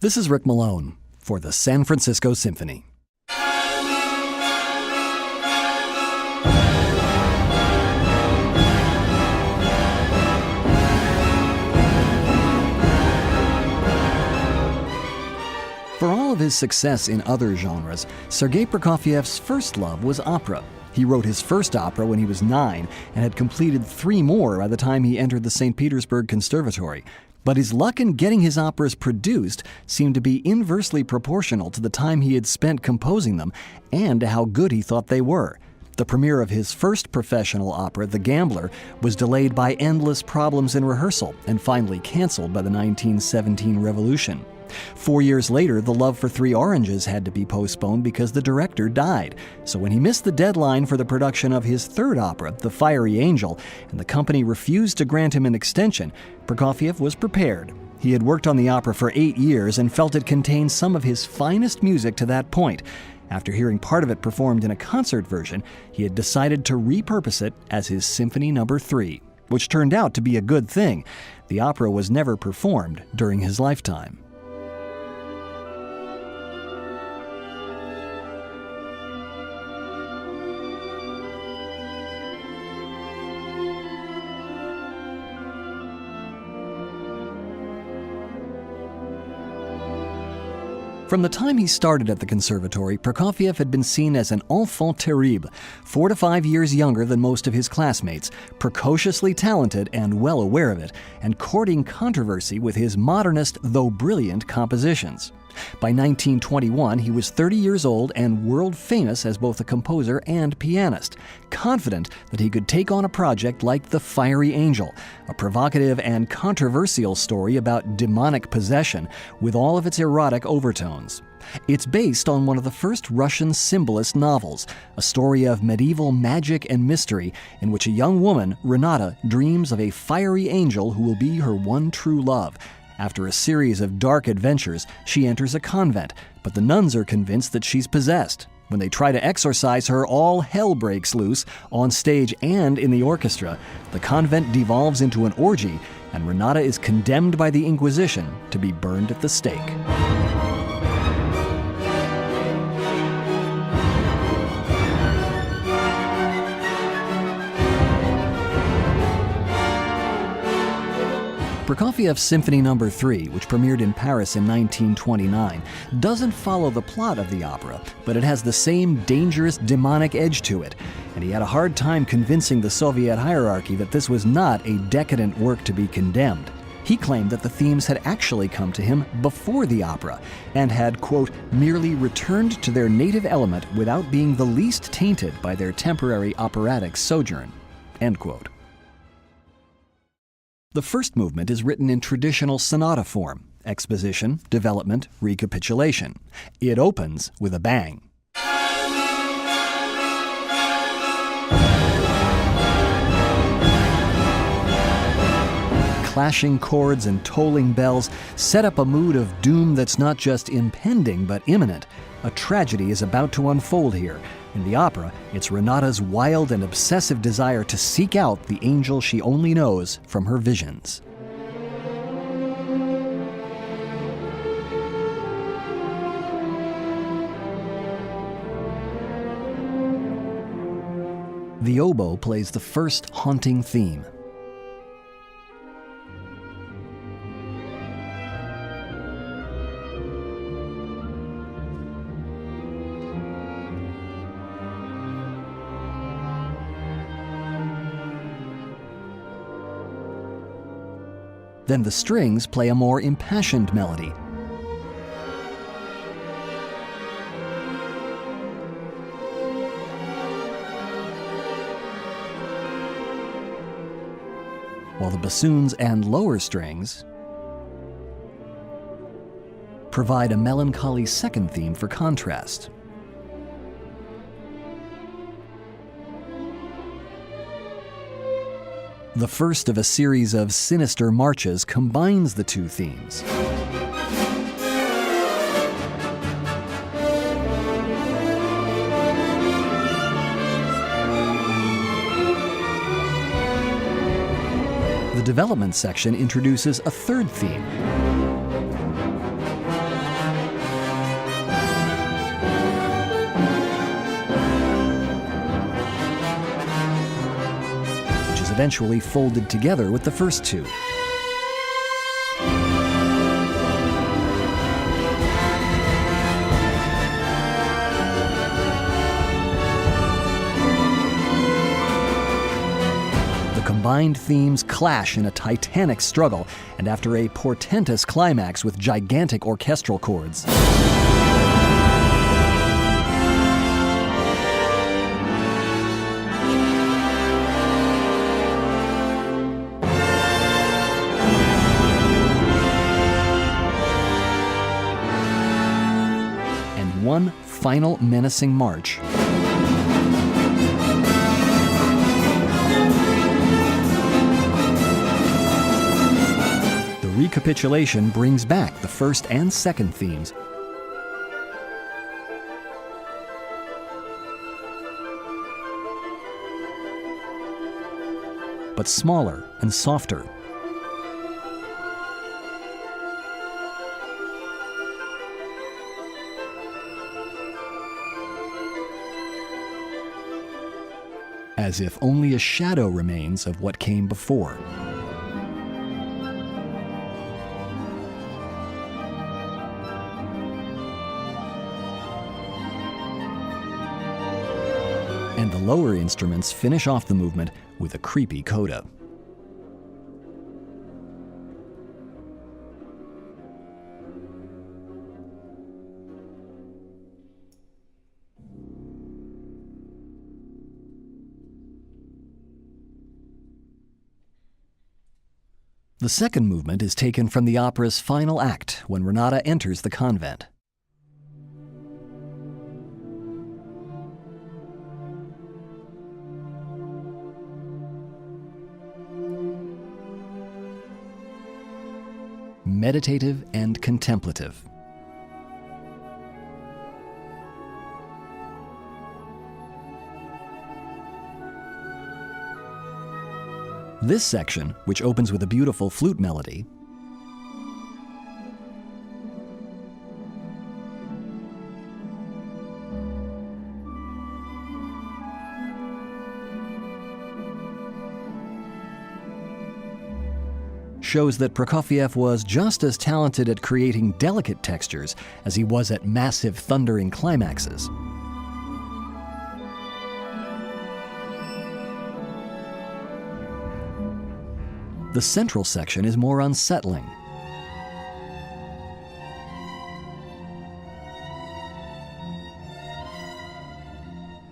This is Rick Malone for the San Francisco Symphony. For all of his success in other genres, Sergei Prokofiev's first love was opera. He wrote his first opera when he was 9 and had completed 3 more by the time he entered the St. Petersburg Conservatory. But his luck in getting his operas produced seemed to be inversely proportional to the time he had spent composing them and to how good he thought they were. The premiere of his first professional opera, The Gambler, was delayed by endless problems in rehearsal and finally canceled by the 1917 revolution. 4 years later, The Love for Three Oranges had to be postponed because the director died. So when he missed the deadline for the production of his third opera, The Fiery Angel, and the company refused to grant him an extension, Prokofiev was prepared. He had worked on the opera for 8 years and felt it contained some of his finest music to that point. After hearing part of it performed in a concert version, he had decided to repurpose it as his Symphony No. 3, which turned out to be a good thing. The opera was never performed during his lifetime. From the time he started at the conservatory, Prokofiev had been seen as an enfant terrible, 4 to 5 years younger than most of his classmates, precociously talented and well aware of it, and courting controversy with his modernist, though brilliant, compositions. By 1921, he was 30 years old and world famous as both a composer and pianist, confident that he could take on a project like The Fiery Angel, a provocative and controversial story about demonic possession with all of its erotic overtones. It's based on one of the first Russian symbolist novels, a story of medieval magic and mystery in which a young woman, Renata, dreams of a fiery angel who will be her one true love. After a series of dark adventures, she enters a convent, but the nuns are convinced that she's possessed. When they try to exorcise her, all hell breaks loose, on stage and in the orchestra. The convent devolves into an orgy, and Renata is condemned by the Inquisition to be burned at the stake. Prokofiev's Symphony No. 3, which premiered in Paris in 1929, doesn't follow the plot of the opera, but it has the same dangerous, demonic edge to it, and he had a hard time convincing the Soviet hierarchy that this was not a decadent work to be condemned. He claimed that the themes had actually come to him before the opera, and had, quote, merely returned to their native element without being the least tainted by their temporary operatic sojourn, end quote. The first movement is written in traditional sonata form: exposition, development, recapitulation. It opens with a bang. Clashing chords and tolling bells set up a mood of doom that's not just impending but imminent. A tragedy is about to unfold here. In the opera, it's Renata's wild and obsessive desire to seek out the angel she only knows from her visions. The oboe plays the first haunting theme. Then the strings play a more impassioned melody. While the bassoons and lower strings provide a melancholy second theme for contrast. The first of a series of sinister marches combines the two themes. The development section introduces a third theme. eventually folded together with the first two. The combined themes clash in a titanic struggle, and after a portentous climax with gigantic orchestral chords. And one final menacing march. Recapitulation brings back the first and second themes. But smaller and softer. As if only a shadow remains of what came before. And the lower instruments finish off the movement with a creepy coda. The second movement is taken from the opera's final act, when Renata enters the convent. Meditative and contemplative. This section, which opens with a beautiful flute melody, shows that Prokofiev was just as talented at creating delicate textures as he was at massive, thundering climaxes. The central section is more unsettling.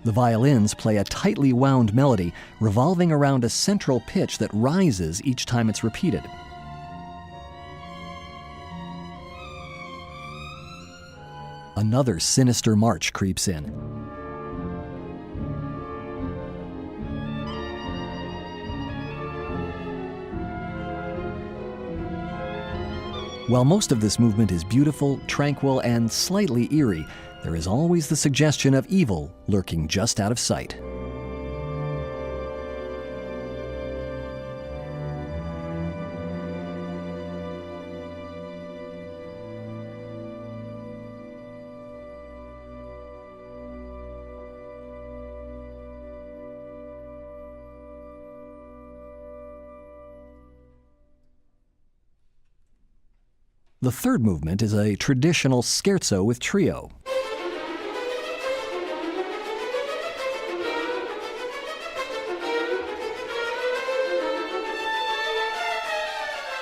The violins play a tightly wound melody, revolving around a central pitch that rises each time it's repeated. Another sinister march creeps in. While most of this movement is beautiful, tranquil, and slightly eerie, there is always the suggestion of evil lurking just out of sight. The third movement is a traditional scherzo with trio.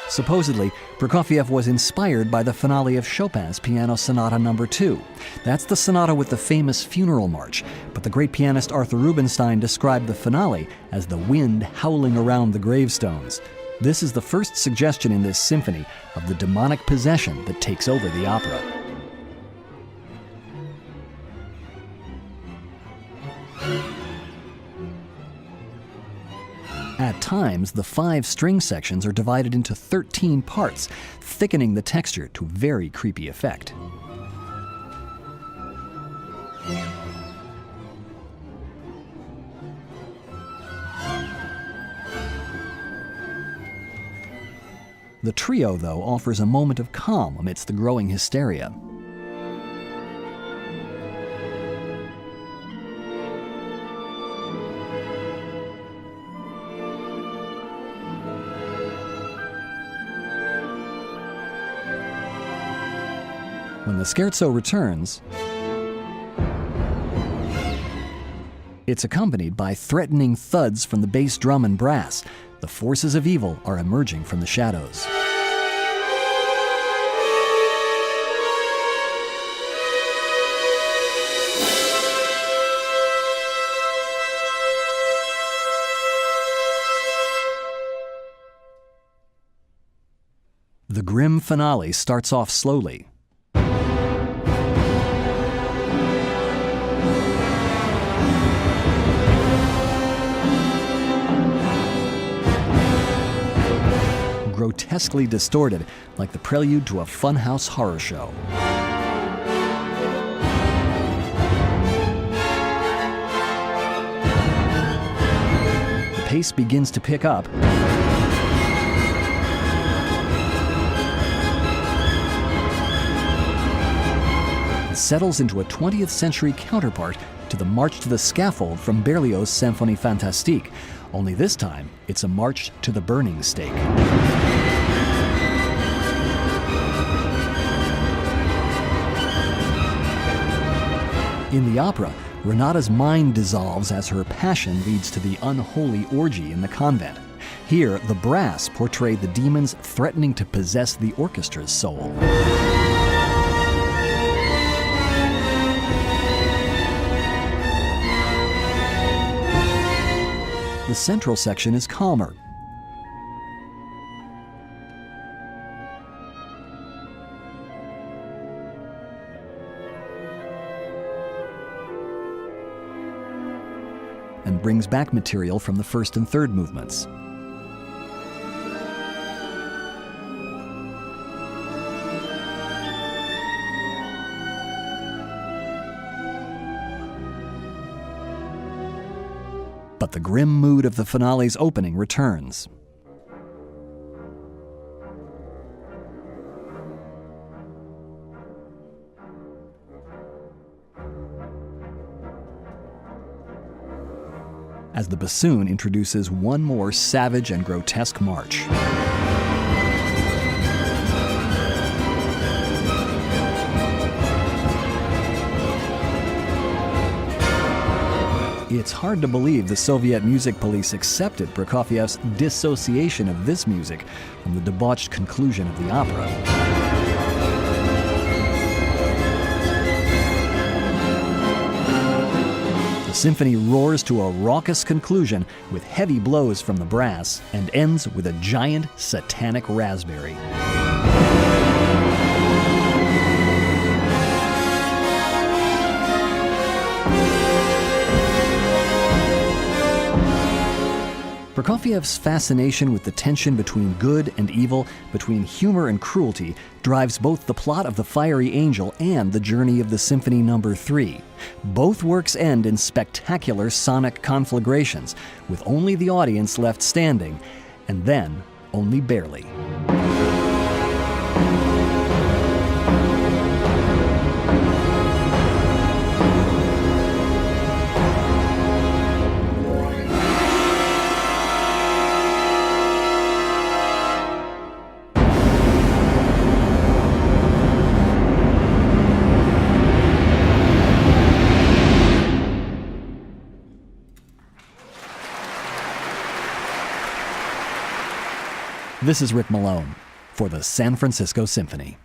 Supposedly, Prokofiev was inspired by the finale of Chopin's Piano Sonata No. 2. That's the sonata with the famous funeral march, but the great pianist Arthur Rubinstein described the finale as the wind howling around the gravestones. This is the first suggestion in this symphony of the demonic possession that takes over the opera. At times, the 5 string sections are divided into 13 parts, thickening the texture to very creepy effect. The trio, though, offers a moment of calm amidst the growing hysteria. When the scherzo returns, it's accompanied by threatening thuds from the bass drum and brass. The forces of evil are emerging from the shadows. The grim finale starts off slowly. Grotesquely distorted, like the prelude to a funhouse horror show. The pace begins to pick up. It settles into a 20th century counterpart to the March to the Scaffold from Berlioz's Symphonie Fantastique, only this time it's a march to the burning stake. In the opera, Renata's mind dissolves as her passion leads to the unholy orgy in the convent. Here, the brass portray the demons threatening to possess the orchestra's soul. The central section is calmer. And brings back material from the first and third movements. But the grim mood of the finale's opening returns. As the bassoon introduces one more savage and grotesque march. It's hard to believe the Soviet music police accepted Prokofiev's dissociation of this music from the debauched conclusion of the opera. The symphony roars to a raucous conclusion with heavy blows from the brass and ends with a giant satanic raspberry. Prokofiev's fascination with the tension between good and evil, between humor and cruelty, drives both the plot of The Fiery Angel and the journey of the Symphony No. 3. Both works end in spectacular sonic conflagrations, with only the audience left standing, and then only barely. This is Rick Malone for the San Francisco Symphony.